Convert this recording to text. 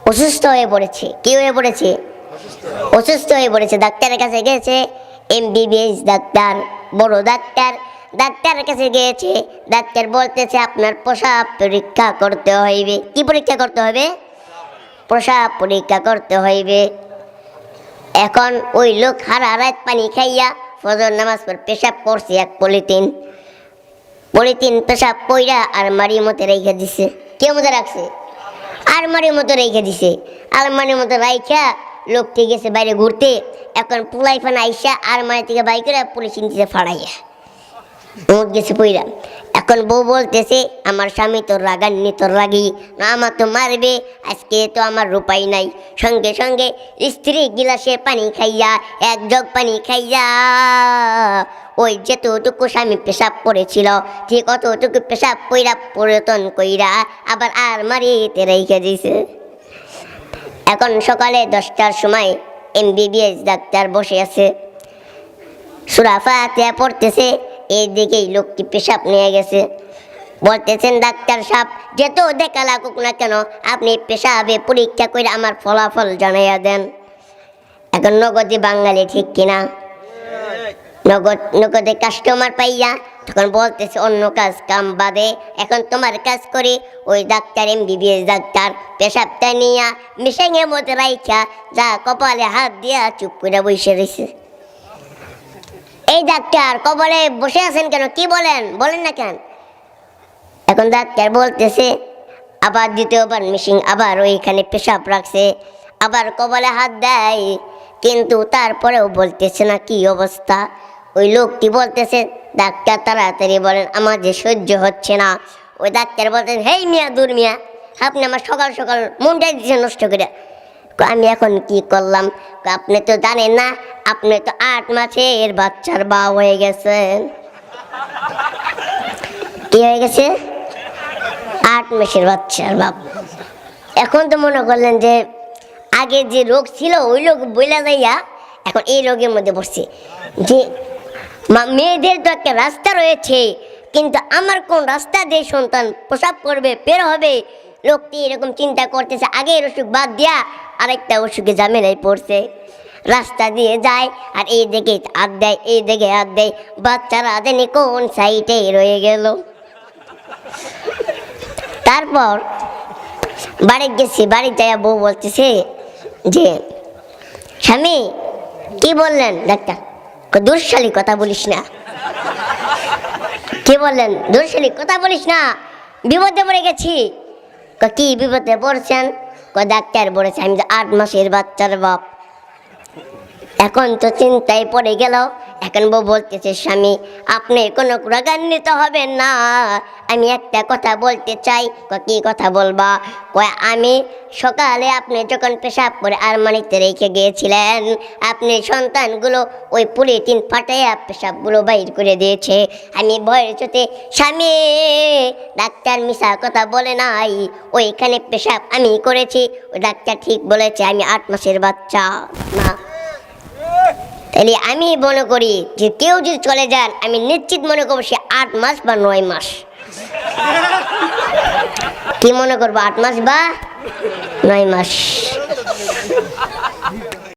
অসুস্থ হয়ে পড়েছে। কি হয়ে পড়েছে? অসুস্থ হয়ে পড়েছে। ডাক্তারের কাছে গেছে, এমবিবিএস ডাক্তার, বড় ডাক্তার। ডাক্তারের কাছে গিয়েছে, ডাক্তার বলতেছে আপনার প্রসাব পরীক্ষা করতে হইবে। কি পরীক্ষা করতে হবে? প্রসাব পরীক্ষা করতে হইবে। এখন ওই লোক হারা রাত পানি খাইয়া ফজর নামাজ পড়ে পেশাব করছে এক পলিথিন পেশাব কইরা আলমারির মধ্যে রেখে দিছে। কেউ মধ্যে রাখছে? আলমারির মতো রেখে দিছে। আলমারির মতো রাইখা লোকটি গেছে বাইরে ঘুরতে। এখন পুলাইফান আইসা আলমারি থেকে বাই করে পলিথিন দিতে ফাড়াইয়া গেছে পইরা। এখন বউ বলতেছে আমার স্বামী তো রাগান্নি, তোর রাগি না, আমার তো মারবে আজকে, তো আমার রূপাই নাই। সঙ্গে সঙ্গে স্ত্রী গিলাসে পানি খাইয়া, এক জগ পানি খাইয়া ওই যেতটুকু স্বামী পেশাব পড়েছিল ঠিক অতটুকু পেশাব পইরা পরিবর্তন কইরা আবার আলমারিতে রেখে দিছে। এখন সকালে 10টার সময় এমবিবিএস ডাক্তার বসে আছে, সূরা ফাতিহা পড়তেছে। এইদিকেই লোকটি পেশাব নিয়ে গেছে। বলতেছেন ডাক্তার সাহেব, যেত দেখা লাগুক না কেন আপনি পেশাবে পরীক্ষা করে আমার ফলাফল জানাইয়া দেন। এখন নগদে বাঙালি, ঠিক কিনা? নগদে কাস্টমার পাইয়া তখন বলতেছে অন্য কাজ কাম বাদে এখন তোমার কাজ করি। ওই ডাক্তার এমবিবিএস ডাক্তার পেশাবটা নিয়া মিশাইয়ের মধ্যে রাইখা যা কপালে হাত দিয়া চুপ করে বসে রয়েছে। এই ডাক্তার কপালে বসে আছেন কেন? কি বলেন, বলেন না কেন? এখন ডাক্তার বলতেছে আবার দ্বিতীয়বার মিশিং আবার ওইখানে পেশাব রাখছে, আবার কপালে হাত দেয়, কিন্তু তারপরেও বলতেছে না কি অবস্থা। ওই লোকটি বলতেছে ডাক্তার তাড়াতাড়ি বলেন, আমার যে সহ্য হচ্ছে না। ওই ডাক্তার বলতেছে হেই মিয়া, দূর মিয়া, আপনি আমার সকাল সকাল মনটাই দিচ্ছে নষ্ট করে। আমি এখন কি করলাম? আপনি তো জানেন না, আপনি তো 8 মাসের বাচ্চার বাবা হয়ে গেছেন। কি হয়ে গেছে? 8 মাসের বাচ্চার বাপ। এখন তো মনে করলেন যে আগে যে রোগ ছিল ওই রোগ বইলা যাইয়া এখন এই রোগের মধ্যে পড়ছে। যে মেয়েদের তো একটা রাস্তা রয়েছে, কিন্তু আমার কোন রাস্তা দিয়ে সন্তান প্রসাব করবে, বের হবে, লোকটি এরকম চিন্তা করতেছে। আগে এর অসুখ বাদ দিয়া আরেকটা অসুখে ঝামেলায় পড়ছে। রাস্তা দিয়ে যায় আর এই দিকে হাত দেয়, এই দিকে হাত দেয়, বাচ্চারা জানি কোন সাইডে রয়ে গেল। তারপর বাড়ি গেছি, বাড়ি যাইয়া বউ বলতেছে যে স্বামী কি বললেন? ডাক্তার দুঃশালী কথা বলিস না। কি বললেন? দুঃশালী কথা বলিস না, বিপদে পড়ে গেছি। কি বিপদে পড়ছেন? ডাক্তার বলেছে আমি 8 মাসের বাচ্চার বাপ। এখন তো চিন্তায় পড়ে গেল। এখন বউ বলতেছে স্বামী আপনি কোনো রাগান্বিত হবেন না, আমি একটা কথা বলতে চাই। কি কথা বলবা? আমি সকালে আপনি যখন পেশাব করে আলমারিতে রেখে গিয়েছিলেন, আপনি সন্তানগুলো ওই পলিথিন ফাটাইয়া পেশাবগুলো বাইর করে দিয়েছে। আমি ভয়ের চোটে স্বামী ডাক্তার মিশা কথা বলে নাই, ওইখানে পেশাব আমি করেছি। ওই ডাক্তার ঠিক বলেছে আমি 8 মাসের বাচ্চা না। তাহলে আমি মনে করি যে কেউ যদি চলে যান আমি নিশ্চিত মনে করবো সে 8 মাস বা 9 মাস। কি মনে করবো? 8 মাস বা 9 মাস।